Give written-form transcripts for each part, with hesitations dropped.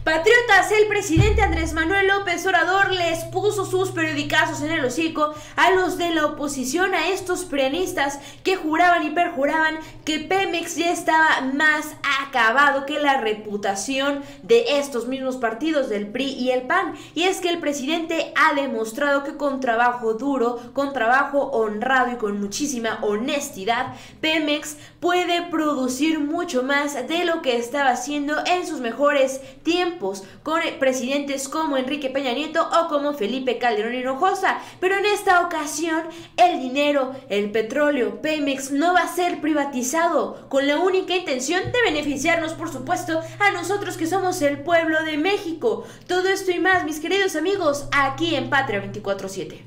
Patriotas, el presidente Andrés Manuel López Obrador les puso sus periodicazos en el hocico a los de la oposición, a estos prianistas que juraban y perjuraban que Pemex ya estaba más acabado que la reputación de estos mismos partidos del PRI y el PAN. Y es que el presidente ha demostrado que con trabajo duro, con trabajo honrado y con muchísima honestidad, Pemex puede producir mucho más de lo que estaba haciendo en sus mejores tiempos, con presidentes como Enrique Peña Nieto o como Felipe Calderón Hinojosa. Pero en esta ocasión el dinero, el petróleo, Pemex no va a ser privatizado con la única intención de beneficiarnos, por supuesto, a nosotros que somos el pueblo de México. Todo esto y más, mis queridos amigos, aquí en Patria 24/7.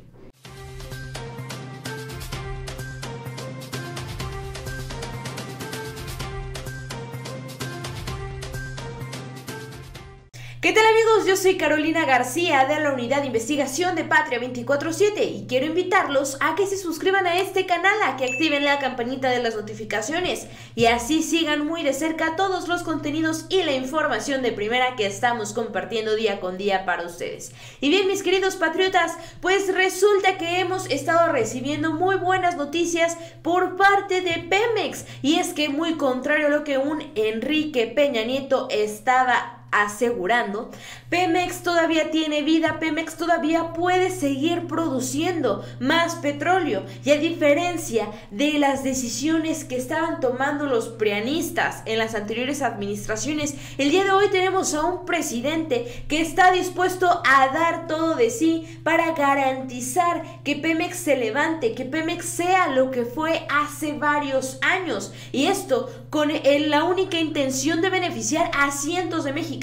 ¿Qué tal, amigos? Yo soy Carolina García de la Unidad de Investigación de Patria 24/7 y quiero invitarlos a que se suscriban a este canal, a que activen la campanita de las notificaciones y así sigan muy de cerca todos los contenidos y la información de primera que estamos compartiendo día con día para ustedes. Y bien, mis queridos patriotas, pues resulta que hemos estado recibiendo muy buenas noticias por parte de Pemex, y es que, muy contrario a lo que un Enrique Peña Nieto estaba asegurando, Pemex todavía tiene vida, Pemex todavía puede seguir produciendo más petróleo, y a diferencia de las decisiones que estaban tomando los prianistas en las anteriores administraciones, el día de hoy tenemos a un presidente que está dispuesto a dar todo de sí para garantizar que Pemex se levante, que Pemex sea lo que fue hace varios años, y esto con la única intención de beneficiar a cientos de mexicanos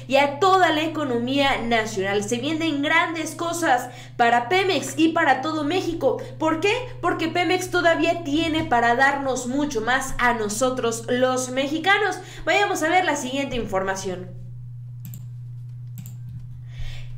y a toda la economía nacional. Se vienen grandes cosas para Pemex y para todo México. ¿Por qué? Porque Pemex todavía tiene para darnos mucho más a nosotros los mexicanos. Vayamos a ver la siguiente información.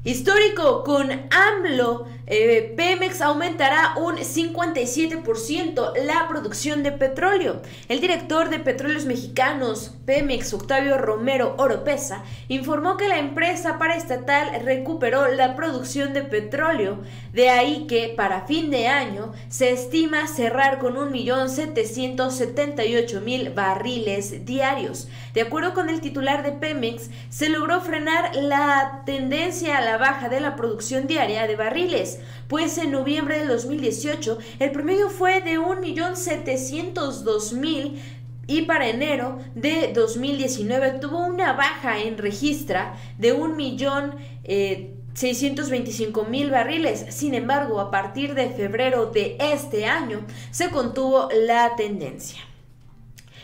Histórico, con AMLO, Pemex aumentará un 57% la producción de petróleo. El director de Petróleos Mexicanos, Pemex, Octavio Romero Oropesa, informó que la empresa paraestatal recuperó la producción de petróleo, de ahí que para fin de año se estima cerrar con 1.778.000 barriles diarios. De acuerdo con el titular de Pemex, se logró frenar la tendencia a la baja de la producción diaria de barriles, pues en noviembre del 2018 el promedio fue de 1.702.000 y para enero de 2019 tuvo una baja en registra de 1.625.000 barriles. Sin embargo, a partir de febrero de este año se contuvo la tendencia.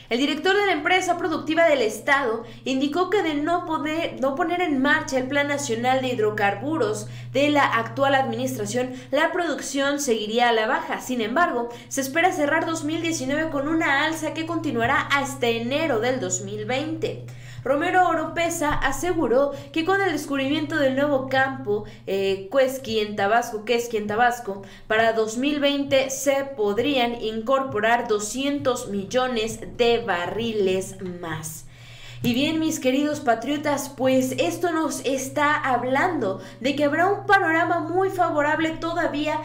El director de la empresa productiva del estado indicó que de no poner en marcha el Plan Nacional de Hidrocarburos de la actual administración, la producción seguiría a la baja. Sin embargo, se espera cerrar 2019 con una alza que continuará hasta enero del 2020. Romero Oropesa aseguró que con el descubrimiento del nuevo campo Quesqui en Tabasco, para 2020 se podrían incorporar 200 millones de barriles más. Y bien, mis queridos patriotas, pues esto nos está hablando de que habrá un panorama muy favorable todavía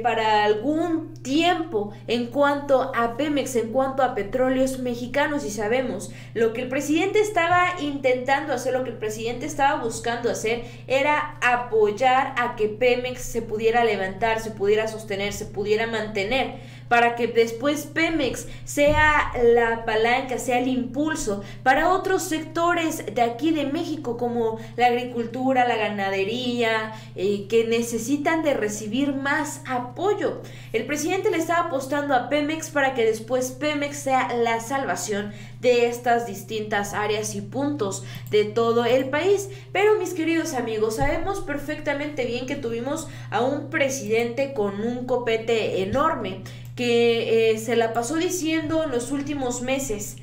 para algún tiempo en cuanto a Pemex, en cuanto a petróleos mexicanos. Y sabemos lo que el presidente estaba intentando hacer, lo que el presidente estaba buscando hacer era apoyar a que Pemex se pudiera levantar, se pudiera sostener, se pudiera mantener, para que después Pemex sea la palanca, sea el impulso para otros sectores de aquí de México, como la agricultura, la ganadería, que necesitan de recibir más apoyo. El presidente le estaba apostando a Pemex para que después Pemex sea la salvación de estas distintas áreas y puntos de todo el país. Pero, mis queridos amigos, sabemos perfectamente bien que tuvimos a un presidente con un copete enorme, que se la pasó diciendo en los últimos meses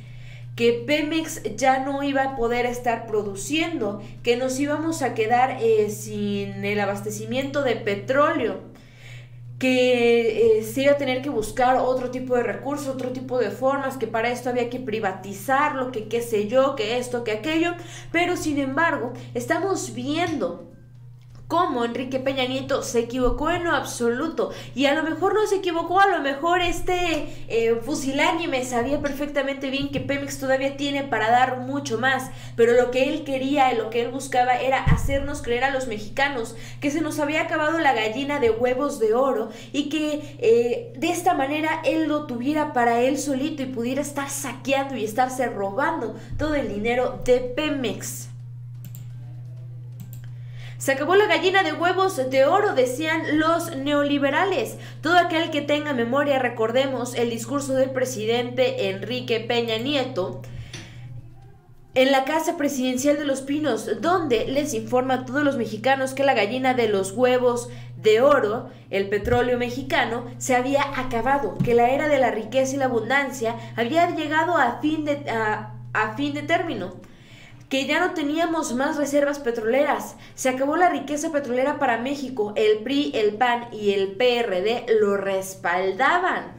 que Pemex ya no iba a poder estar produciendo, que nos íbamos a quedar sin el abastecimiento de petróleo. que se iba a tener que buscar otro tipo de recursos, otro tipo de formas, que para esto había que privatizarlo, que qué sé yo, que esto, que aquello, pero sin embargo estamos viendo cómo Enrique Peña Nieto se equivocó en lo absoluto, y a lo mejor no se equivocó, a lo mejor fusilánime sabía perfectamente bien que Pemex todavía tiene para dar mucho más, pero lo que él quería, lo que él buscaba era hacernos creer a los mexicanos que se nos había acabado la gallina de huevos de oro y que de esta manera él lo tuviera para él solito y pudiera estar saqueando y estarse robando todo el dinero de Pemex. Se acabó la gallina de huevos de oro, decían los neoliberales. Todo aquel que tenga memoria, recordemos el discurso del presidente Enrique Peña Nieto en la Casa Presidencial de Los Pinos, donde les informa a todos los mexicanos que la gallina de los huevos de oro, el petróleo mexicano, se había acabado, que la era de la riqueza y la abundancia había llegado a fin de término, que ya no teníamos más reservas petroleras, se acabó la riqueza petrolera para México, el PRI, el PAN y el PRD lo respaldaban.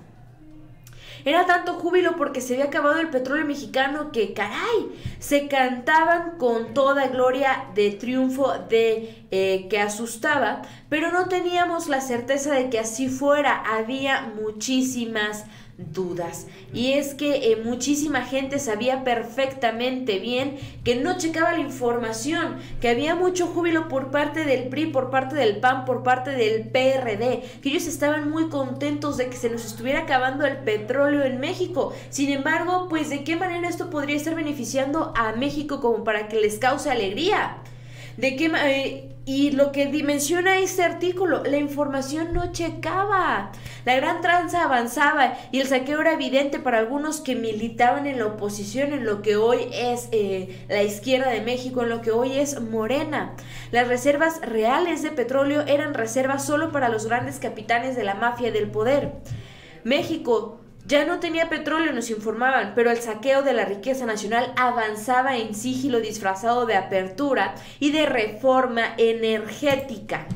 Era tanto júbilo porque se había acabado el petróleo mexicano que, caray, se cantaban con toda gloria de triunfo que asustaba, pero no teníamos la certeza de que así fuera, había muchísimas dudas, y es que muchísima gente sabía perfectamente bien que no checaba la información, que había mucho júbilo por parte del PRI, por parte del PAN, por parte del PRD, que ellos estaban muy contentos de que se nos estuviera acabando el petróleo en México. Sin embargo, pues ¿de qué manera esto podría estar beneficiando a México como para que les cause alegría? Y lo que dimensiona este artículo, la información no checaba, la gran tranza avanzaba y el saqueo era evidente para algunos que militaban en la oposición, en lo que hoy es la izquierda de México, en lo que hoy es Morena. Las reservas reales de petróleo eran reservas solo para los grandes capitanes de la mafia del poder. México ya no tenía petróleo, nos informaban, pero el saqueo de la riqueza nacional avanzaba en sigilo disfrazado de apertura y de reforma energética.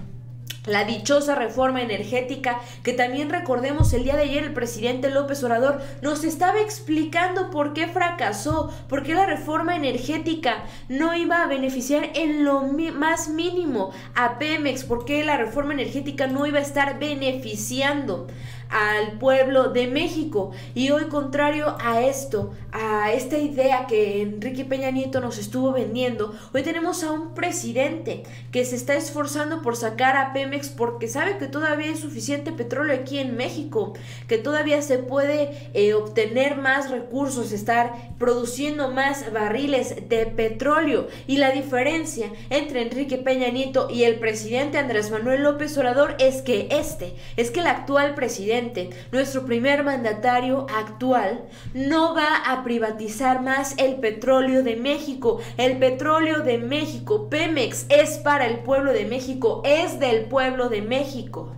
La dichosa reforma energética que también recordemos el día de ayer el presidente López Obrador nos estaba explicando por qué fracasó, por qué la reforma energética no iba a beneficiar en lo más mínimo a Pemex, por qué la reforma energética no iba a estar beneficiando al pueblo de México. Y hoy, contrario a esto, a esta idea que Enrique Peña Nieto nos estuvo vendiendo, hoy tenemos a un presidente que se está esforzando por sacar a Pemex porque sabe que todavía hay suficiente petróleo aquí en México, que todavía se puede obtener más recursos, estar produciendo más barriles de petróleo. Y la diferencia entre Enrique Peña Nieto y el presidente Andrés Manuel López Obrador es que el actual presidente, nuestro primer mandatario actual, no va a privatizar más el petróleo de México. El petróleo de México, Pemex, es para el pueblo de México, es del pueblo de México.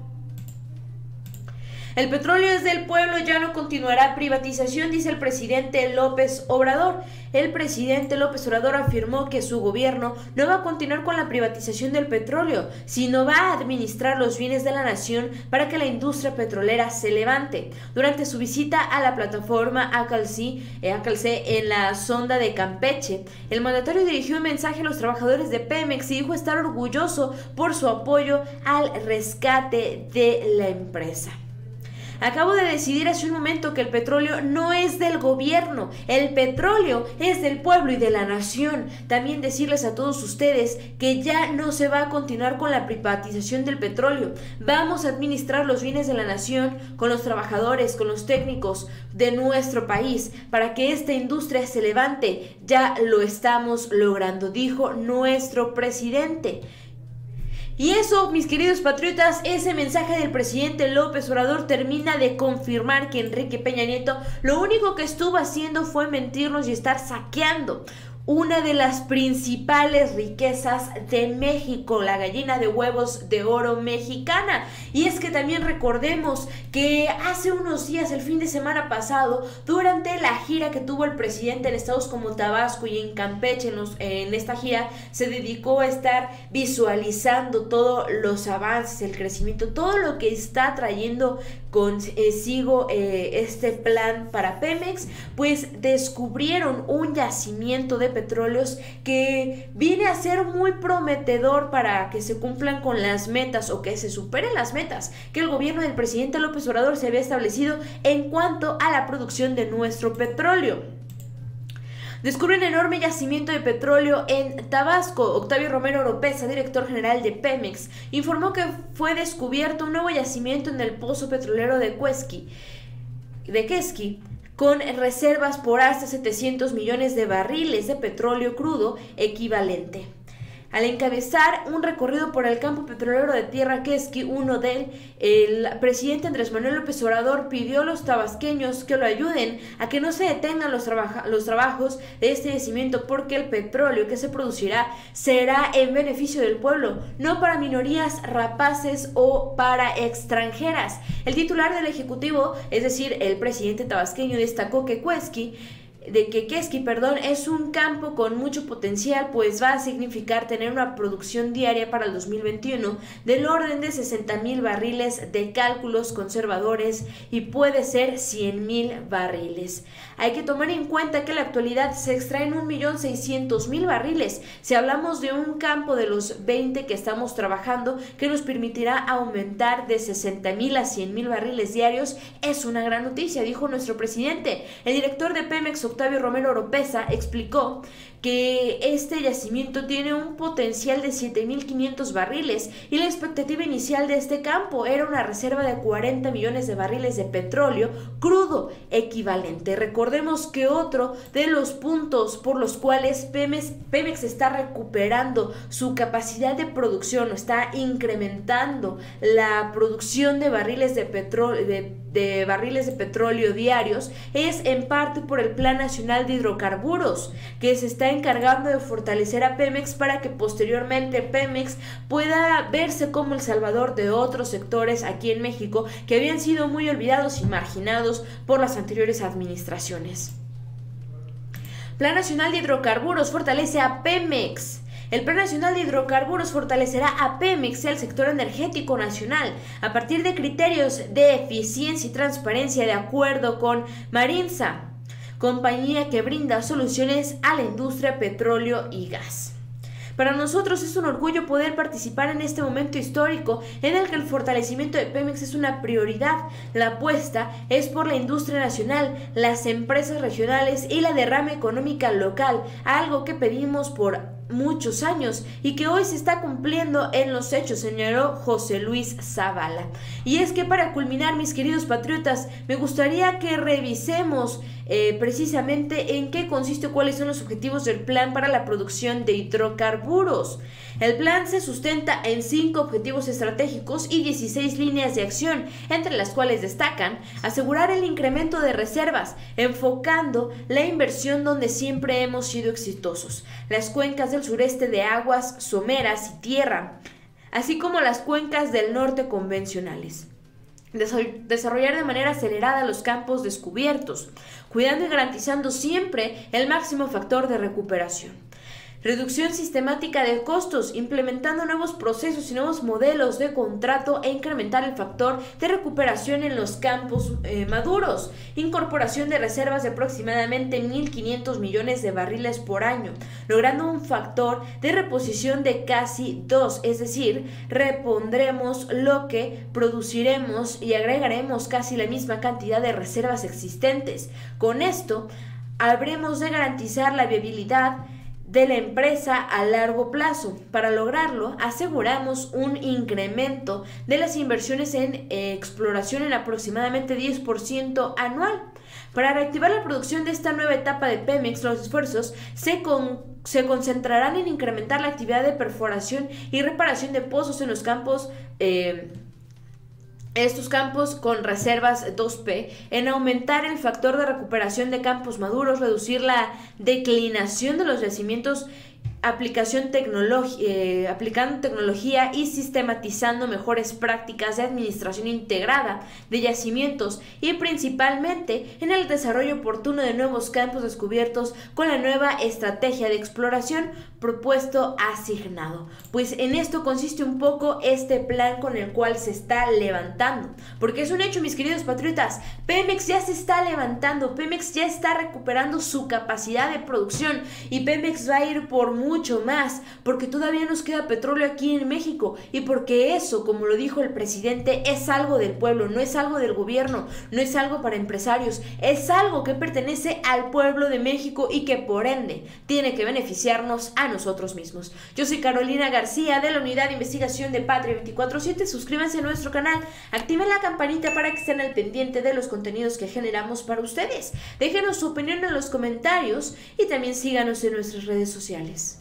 El petróleo es del pueblo, ya no continuará privatización, dice el presidente López Obrador. El presidente López Obrador afirmó que su gobierno no va a continuar con la privatización del petróleo, sino va a administrar los bienes de la nación para que la industria petrolera se levante. Durante su visita a la plataforma Acalcí en la sonda de Campeche, el mandatario dirigió un mensaje a los trabajadores de Pemex y dijo estar orgulloso por su apoyo al rescate de la empresa. Acabo de decidir hace un momento que el petróleo no es del gobierno, el petróleo es del pueblo y de la nación. También decirles a todos ustedes que ya no se va a continuar con la privatización del petróleo. Vamos a administrar los bienes de la nación con los trabajadores, con los técnicos de nuestro país, para que esta industria se levante. Ya lo estamos logrando, dijo nuestro presidente. Y eso, mis queridos patriotas, ese mensaje del presidente López Obrador termina de confirmar que Enrique Peña Nieto lo único que estuvo haciendo fue mentirnos y estar saqueando una de las principales riquezas de México, la gallina de huevos de oro mexicana. Y es que también recordemos que hace unos días, el fin de semana pasado, durante la gira que tuvo el presidente en estados como Tabasco y en Campeche, en esta gira se dedicó a estar visualizando todos los avances, el crecimiento, todo lo que está trayendo consigo este plan para Pemex. Pues descubrieron un yacimiento de petróleos que viene a ser muy prometedor para que se cumplan con las metas o que se superen las metas que el gobierno del presidente López Obrador se había establecido en cuanto a la producción de nuestro petróleo. Descubren enorme yacimiento de petróleo en Tabasco. Octavio Romero Oropeza, director general de Pemex, informó que fue descubierto un nuevo yacimiento en el pozo petrolero de Quesqui, con reservas por hasta 700 millones de barriles de petróleo crudo equivalente. Al encabezar un recorrido por el campo petrolero de Tierra Quesqui 1 el presidente Andrés Manuel López Obrador pidió a los tabasqueños que lo ayuden a que no se detengan los trabajos de este yacimiento, porque el petróleo que se producirá será en beneficio del pueblo, no para minorías rapaces o para extranjeras. El titular del Ejecutivo, es decir, el presidente tabasqueño, destacó que Quesqui es un campo con mucho potencial, pues va a significar tener una producción diaria para el 2021 del orden de 60,000 barriles de cálculos conservadores y puede ser 100,000 barriles. Hay que tomar en cuenta que en la actualidad se extraen 1,600,000 barriles. Si hablamos de un campo de los 20 que estamos trabajando, que nos permitirá aumentar de 60,000 a 100,000 barriles diarios, es una gran noticia, dijo nuestro presidente. El director de Pemex, Octavio Romero Oropeza, explicó que este yacimiento tiene un potencial de 7,500 barriles y la expectativa inicial de este campo era una reserva de 40 millones de barriles de petróleo crudo equivalente. Recordemos que otro de los puntos por los cuales Pemex está recuperando su capacidad de producción, está incrementando la producción de barriles de petróleo diarios, es en parte por el Plan Nacional de Hidrocarburos, que se está encargando de fortalecer a Pemex para que posteriormente Pemex pueda verse como el salvador de otros sectores aquí en México que habían sido muy olvidados y marginados por las anteriores administraciones. Plan Nacional de Hidrocarburos fortalece a Pemex. El Plan Nacional de Hidrocarburos fortalecerá a Pemex y al sector energético nacional a partir de criterios de eficiencia y transparencia, de acuerdo con Marinsa, compañía que brinda soluciones a la industria petróleo y gas. Para nosotros es un orgullo poder participar en este momento histórico en el que el fortalecimiento de Pemex es una prioridad. La apuesta es por la industria nacional, las empresas regionales y la derrama económica local, algo que pedimos por muchos años y que hoy se está cumpliendo en los hechos, señaló José Luis Zavala. Y es que para culminar, mis queridos patriotas, me gustaría que revisemos precisamente en qué consiste, cuáles son los objetivos del plan para la producción de hidrocarburos. El plan se sustenta en 5 objetivos estratégicos y 16 líneas de acción, entre las cuales destacan asegurar el incremento de reservas, enfocando la inversión donde siempre hemos sido exitosos, las cuencas del sureste de aguas someras y tierra, así como las cuencas del norte convencionales. Desarrollar de manera acelerada los campos descubiertos, cuidando y garantizando siempre el máximo factor de recuperación. Reducción sistemática de costos, implementando nuevos procesos y nuevos modelos de contrato e incrementar el factor de recuperación en los campos maduros. Incorporación de reservas de aproximadamente 1,500 millones de barriles por año, logrando un factor de reposición de casi 2, es decir, repondremos lo que produciremos y agregaremos casi la misma cantidad de reservas existentes. Con esto, habremos de garantizar la viabilidad de la empresa a largo plazo. Para lograrlo, aseguramos un incremento de las inversiones en exploración en aproximadamente 10% anual. Para reactivar la producción de esta nueva etapa de Pemex, los esfuerzos se concentrarán en incrementar la actividad de perforación y reparación de pozos en los campos estos campos con reservas 2P en aumentar el factor de recuperación de campos maduros, reducir la declinación de los yacimientos, aplicando tecnología y sistematizando mejores prácticas de administración integrada de yacimientos y principalmente en el desarrollo oportuno de nuevos campos descubiertos con la nueva estrategia de exploración propuesto asignado. Pues en esto consiste un poco este plan con el cual se está levantando, porque es un hecho, mis queridos patriotas, Pemex ya se está levantando, Pemex ya está recuperando su capacidad de producción y Pemex va a ir por mucho más, porque todavía nos queda petróleo aquí en México y porque eso, como lo dijo el presidente, es algo del pueblo, no es algo del gobierno, no es algo para empresarios, es algo que pertenece al pueblo de México y que por ende tiene que beneficiarnos a nosotros mismos. Yo soy Carolina García de la Unidad de Investigación de Patria 24/7. Suscríbanse a nuestro canal, activen la campanita para que estén al pendiente de los contenidos que generamos para ustedes. Déjenos su opinión en los comentarios y también síganos en nuestras redes sociales.